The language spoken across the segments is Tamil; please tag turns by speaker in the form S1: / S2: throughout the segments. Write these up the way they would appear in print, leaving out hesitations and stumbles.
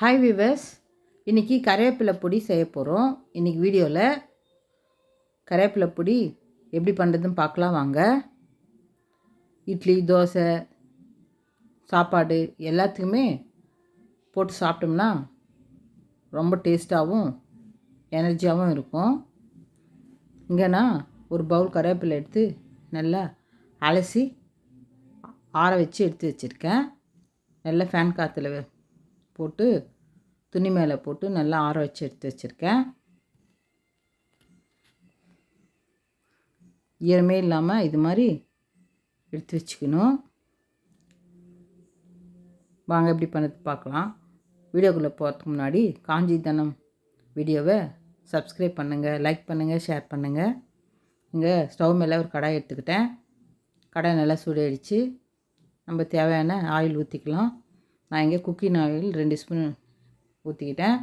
S1: ஹாய் விவர்ஸ், இன்றைக்கி கருவேப்பிலை பொடி செய்ய போகிறோம். இன்றைக்கி வீடியோவில் கருவேப்பிலை பொடி எப்படி பண்ணுறதுன்னு பார்க்கலாம் வாங்க. இட்லி, தோசை, சாப்பாடு எல்லாத்துக்குமே போட்டு சாப்பிட்டோம்னா ரொம்ப டேஸ்ட்டாகவும் எனர்ஜியாகவும் இருக்கும். இங்கே நான் ஒரு பவுல் கருவேப்பிலை எடுத்து நல்லா அலசி ஆற வச்சு எடுத்து வச்சுருக்கேன். நல்லா ஃபேன் காற்றுல போட்டு துணி மேலே போட்டு நல்லா ஆற வச்சு எடுத்து வச்சுருக்கேன். ஈரமே இல்லாமல் இது மாதிரி எடுத்து வச்சுக்கணும். வாங்க எப்படி பண்ணது பார்க்கலாம். வீடியோக்குள்ளே போகிறதுக்கு முன்னாடி காஞ்சி தனம் வீடியோவை சப்ஸ்கிரைப் பண்ணுங்கள், லைக் பண்ணுங்கள், ஷேர் பண்ணுங்கள். இங்கே ஸ்டவ் மேலே ஒரு கடாய் எடுத்துக்கிட்டேன். கடாய் நல்லா சூடாயிடுச்சு. நம்ம தேவையான ஆயில் ஊற்றிக்கலாம். நான் இங்கே குக்கிங் ஆயில் 2 ஸ்பூன் ஊற்றிக்கிட்டேன்.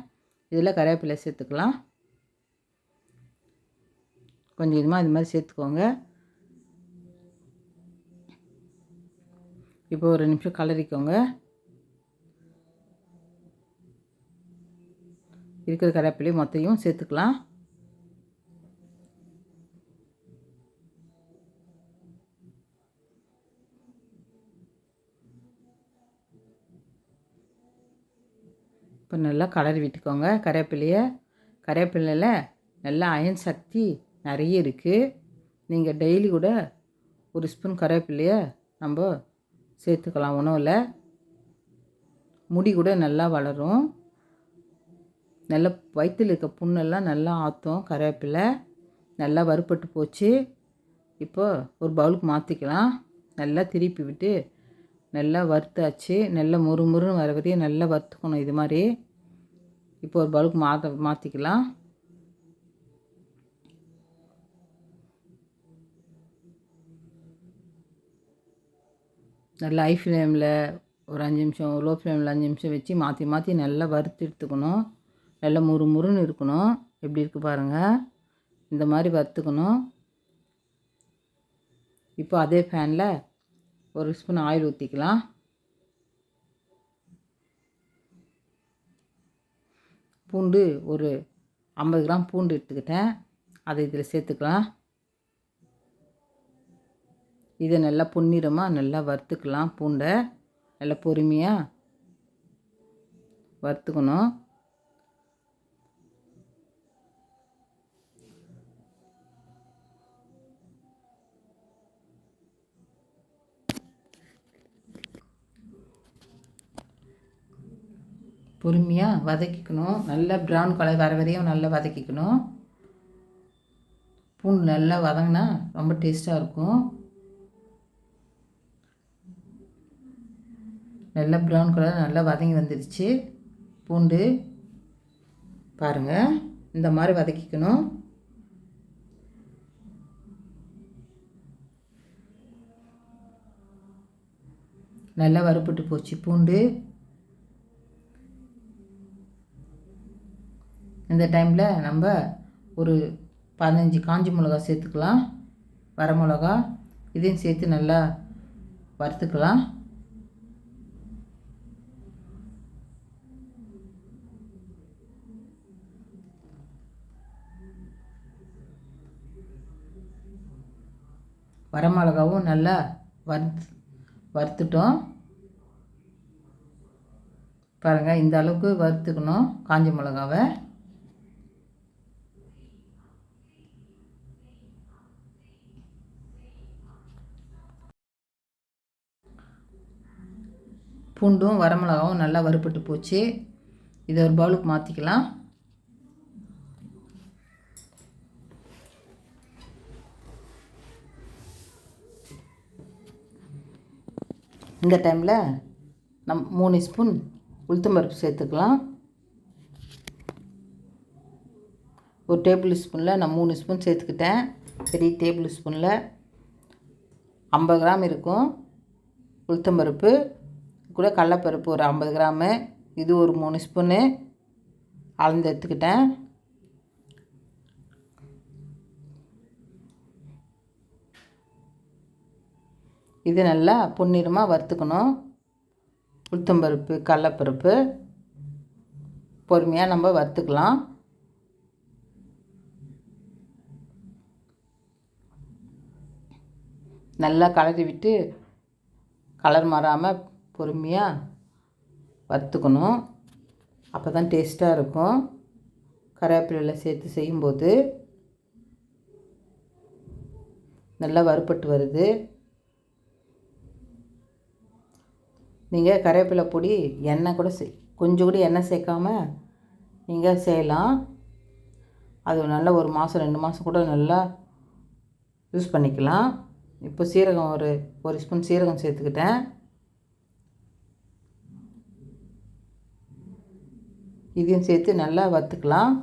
S1: இதில் கருவேப்பிலை சேர்த்துக்கலாம். கொஞ்சம் கொஞ்சமாக இது மாதிரி சேர்த்துக்கோங்க. இப்போ ஒரு 2 நிமிஷம் கலரிக்கோங்க. இருக்கிற கருவேப்பிலை மொத்தையும் சேர்த்துக்கலாம். இப்போ நல்லா கலரி விட்டுக்கோங்க கருவேப்பிலையில் நல்லா அயன் சக்தி நிறைய இருக்குது. நீங்கள் டெய்லி கூட ஒரு ஸ்பூன் கருவேப்பிலையை நம்ம சேர்த்துக்கலாம் உணவில். முடி கூட நல்லா வளரும். நல்லா வயிற்றில் இருக்க புண்ணெல்லாம் நல்லா ஆற்றும். கருவேப்பிலை நல்லா வறுபட்டு போச்சு. இப்போ ஒரு பவுலுக்கு மாற்றிக்கலாம். நல்லா திருப்பி விட்டு நல்லா வறுத்தாச்சு. நல்லா முறுமுறுன்னு வர வரையும் நல்லா வறுத்துக்கணும் இது மாதிரி. இப்போ ஒரு பவுலுக்கு மாற்றிக்கலாம். நல்லா ஹை ஃப்ளேமில் ஒரு 5 நிமிஷம், லோ ஃப்ளேமில் 5 நிமிஷம் வச்சு மாற்றி மாற்றி நல்லா வறுத்து எடுத்துக்கணும். நல்லா முறுமுறுன்னு இருக்கணும். எப்படி இருக்குது பாருங்கள். இந்த மாதிரி வறுத்துக்கணும். இப்போ அதே ஃபேனில் ஒரு ஸ்பூன் ஆயில் ஊற்றிக்கலாம். பூண்டு ஒரு 50 கிராம் பூண்டு எடுத்துக்கிட்டேன். அதை இதில் சேர்த்துக்கலாம். இதை நல்லா பொன்னிறமாக நல்லா வறுத்துக்கலாம். பூண்டை நல்லா பொறுமையாக வறுத்துக்கணும். பொறுமையாக வதக்கிக்கணும். நல்லா ப்ரௌன் கலர் வர வரையும் நல்லா வதக்கிக்கணும். பூண்டு நல்லா வதங்கினா ரொம்ப டேஸ்ட்டாக இருக்கும். நல்லா ப்ரௌன் கலர் நல்லா வதங்கி வந்துடுச்சு. பூண்டு பாருங்கள், இந்த மாதிரி வதக்கிக்கணும். நல்லா வறுபட்டு போச்சு பூண்டு. இந்த டைமில் நம்ம ஒரு 15 காஞ்சி மிளகா சேர்த்துக்கலாம். வர மிளகா இதையும் சேர்த்து நல்லா வறுத்துக்கலாம். வர மிளகாவும் நல்லா வறுத்துட்டோம். பாருங்கள், இந்த அளவுக்கு வறுத்துக்கணும் காஞ்ச மிளகாவை. பூண்டும் வரமிளகாவும் நல்லா வறுபட்டு போச்சு. இதை ஒரு பவுலுக்கு மாற்றிக்கலாம். இந்த டைமில் 3 ஸ்பூன் உளுத்தம்பருப்பு சேர்த்துக்கலாம். ஒரு டேபிள் ஸ்பூனில் நான் 3 ஸ்பூன் சேர்த்துக்கிட்டேன். பெரிய டேபிள் ஸ்பூனில் 50 கிராம் இருக்கும் உளுத்தம்பருப்பு. கூட கடலைப்பருப்பு ஒரு 50 கிராமு. இது ஒரு 3 ஸ்பூனு அளந்து எடுத்துக்கிட்டேன். இது நல்லா பொன்னிறமாக வறுத்துக்கணும். உளுத்தம்பருப்பு, கடலைப்பருப்பு பொறுமையாக நம்ம வறுத்துக்கலாம். நல்லா கலரி விட்டு கலர் மாறாமல் பொறுமையாக வறுத்துக்கணும். அப்போ தான் டேஸ்ட்டாக இருக்கும். கருவேப்பிலையில் சேர்த்து செய்யும்போது நல்லா வறுபட்டு வருது. நீங்கள் கருவேப்பிலை பொடி எண்ணெய் கூட கொஞ்சம் கூட எண்ணெய் சேர்க்காம நீங்கள் செய்யலாம். அது நல்ல 1 மாதம் 2 மாதம் கூட நல்லா யூஸ் பண்ணிக்கலாம். இப்போ சீரகம் ஒரு ஸ்பூன் சீரகம் சேர்த்துக்கிட்டேன். இதையும் சேர்த்து நல்லா வறுத்துக்கலாம்.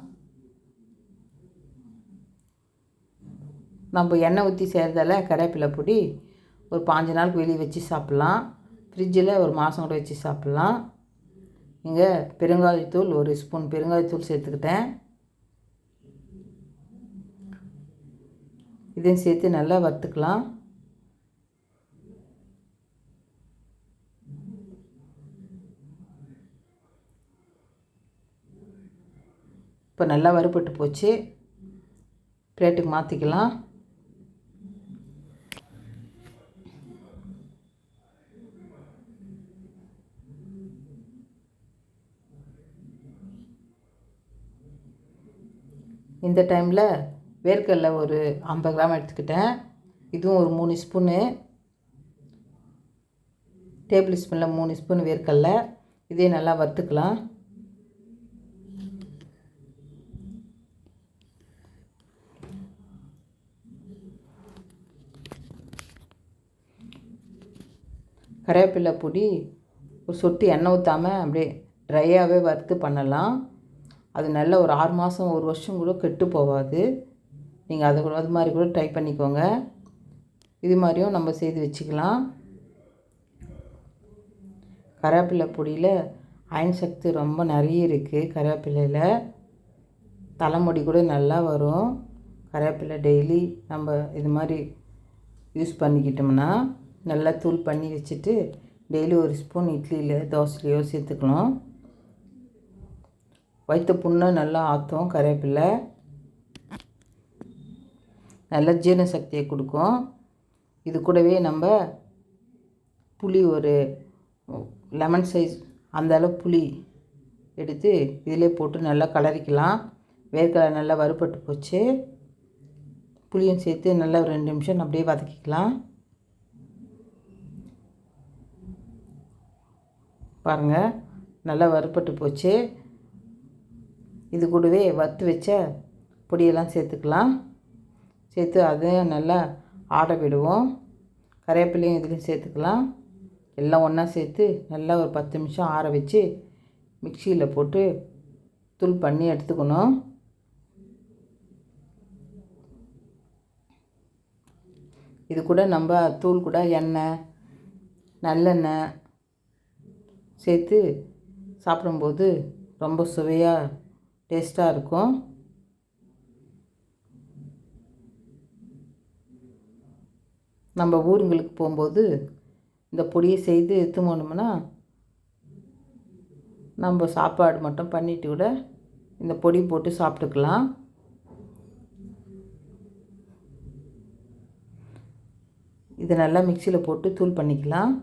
S1: நம்ம எண்ணெய் ஊற்றி செய்கிறதால கருவேப்பிலை பொடி ஒரு 5 நாளுக்கு வெளியே வச்சு சாப்பிட்லாம். ஃப்ரிட்ஜில் 1 மாதம் கூட வச்சு சாப்பிட்லாம். இங்கே பெருங்காயத்தூள் 1 ஸ்பூன் பெருங்காயத்தூள் சேர்த்துக்கிட்டேன். இதையும் சேர்த்து நல்லா வறுத்துக்கலாம். இப்போ நல்லா வறுபட்டு போச்சு. பிளேட்டுக்கு மாற்றிக்கலாம். இந்த டைமில் வேர்க்கடலை ஒரு 50 கிராம் எடுத்துக்கிட்டேன். இதுவும் ஒரு 3 ஸ்பூனு, டேபிள் ஸ்பூனில் 3 ஸ்பூன் வேர்க்கடலை. இதே நல்லா வறுத்துக்கலாம். கருவேப்பிலை பொடி ஒரு சொட்டு எண்ணெய் ஊற்றாமல் அப்படியே ட்ரையாகவே வறுத்து பண்ணலாம். அது நல்ல ஒரு 6 மாதம் 1 வருஷம் கூட கெட்டு போகாது. நீங்கள் அது மாதிரி கூட ட்ரை பண்ணிக்கோங்க. இது மாதிரியும் நம்ம செய்து வச்சுக்கலாம். கருவேப்பிலை பொடியில் அயன் சக்தி ரொம்ப நிறைய இருக்குது. கருவேப்பிலையில் தலைமுடி கூட நல்லா வரும். கருவேப்பிலை டெய்லி நம்ம இது மாதிரி யூஸ் பண்ணிக்கிட்டோம்னா நல்லா தூள் பண்ணி வச்சுட்டு டெய்லி 1 ஸ்பூன் இட்லியில் தோசைலையோ சேர்த்துக்கணும். வயிற்று புண்ணை நல்லா ஆற்றும். கருவேப்பிலை நல்ல ஜீரண சக்தியை கொடுக்கும். இது கூடவே நம்ம புளி ஒரு லெமன் சைஸ் அந்த அளவு புளி எடுத்து இதிலே போட்டு நல்லா கலரிக்கலாம். வேர்க்கடலை நல்லா வறுபட்டு போச்சு. புளியும் சேர்த்து நல்லா ஒரு 2 நிமிஷம் அப்படியே வதக்கிக்கலாம். பாருங்கள், நல்லா வறுபட்டு போச்சு. இது கூடவே வறுத்து வச்ச பொடியெல்லாம் சேர்த்துக்கலாம். சேர்த்து அதையும் நல்லா ஆற விடுவோம். கருவேப்பிலையும் இதுலேயும் சேர்த்துக்கலாம். எல்லாம் ஒன்றா சேர்த்து நல்லா ஒரு 10 நிமிஷம் ஆற வச்சு மிக்சியில் போட்டு தூள் பண்ணி எடுத்துக்கணும். இது கூட நம்ம தூள் கூட எண்ணெய் நல்லெண்ணெய் சேர்த்து சாப்பிடும்போது ரொம்ப சுவையாக டேஸ்ட்டாக இருக்கும். நம்ம ஊருங்களுக்கு போகும்போது இந்த பொடியை செய்து எடுத்து போனோம்னா நம்ம சாப்பாடு மட்டும் பண்ணிவிட்டு கூட இந்த பொடி போட்டு சாப்பிட்டுக்கலாம். இதை நல்லா மிக்சியில் போட்டு தூள் பண்ணிக்கலாம்.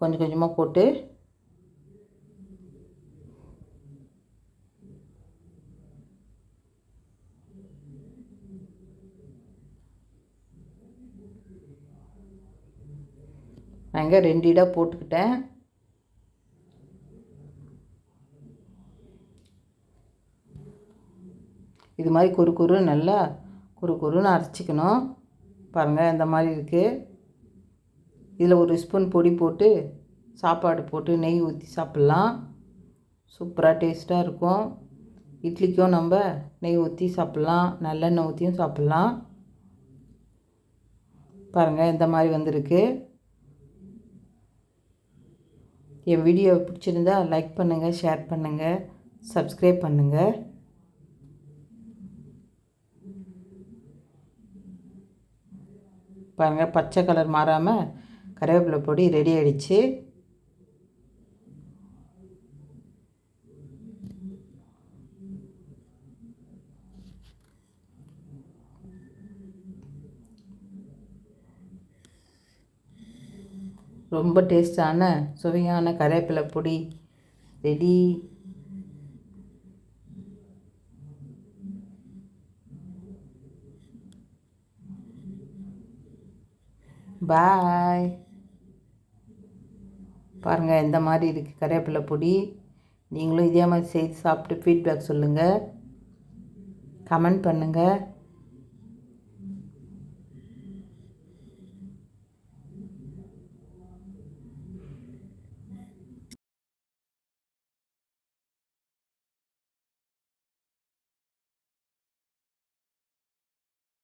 S1: கொஞ்சம் கொஞ்சமாக போட்டு நாங்கள் 2 இடாக போட்டுக்கிட்டேன். இது மாதிரி நல்லா குறுன்னு அரைச்சிக்கணும். பாருங்கள், இந்த மாதிரி இருக்குது. இதில் 1 ஸ்பூன் பொடி போட்டு சாப்பாடு போட்டு நெய் ஊற்றி சாப்பிட்லாம். சூப்பராக டேஸ்ட்டாக இருக்கும். இட்லிக்கும் நம்ம நெய் ஊற்றி சாப்பிட்லாம், நல்லெண்ணெய் ஊற்றியும் சாப்பிட்லாம். பாருங்கள், இந்த மாதிரி வந்திருக்கு. என் வீடியோ பிடிச்சிருந்தா லைக் பண்ணுங்கள், ஷேர் பண்ணுங்கள், சப்ஸ்கிரைப் பண்ணுங்கள். பாருங்கள், பச்சை கலர் மாறாமல் கருவேப்பிலை பொடி ரெடி ஆகிடுச்சு. ரொம்ப டேஸ்டான சுவையான கருவேப்பிலை பொடி ரெடி. பாய். பாருங்கள் எந்த மாதிரி இருக்குது கருவேப்பிலை பொடி. நீங்களும் இதே மாதிரி செய்து சாப்பிட்டு ஃபீட்பேக் சொல்லுங்கள், கமெண்ட் பண்ணுங்கள்.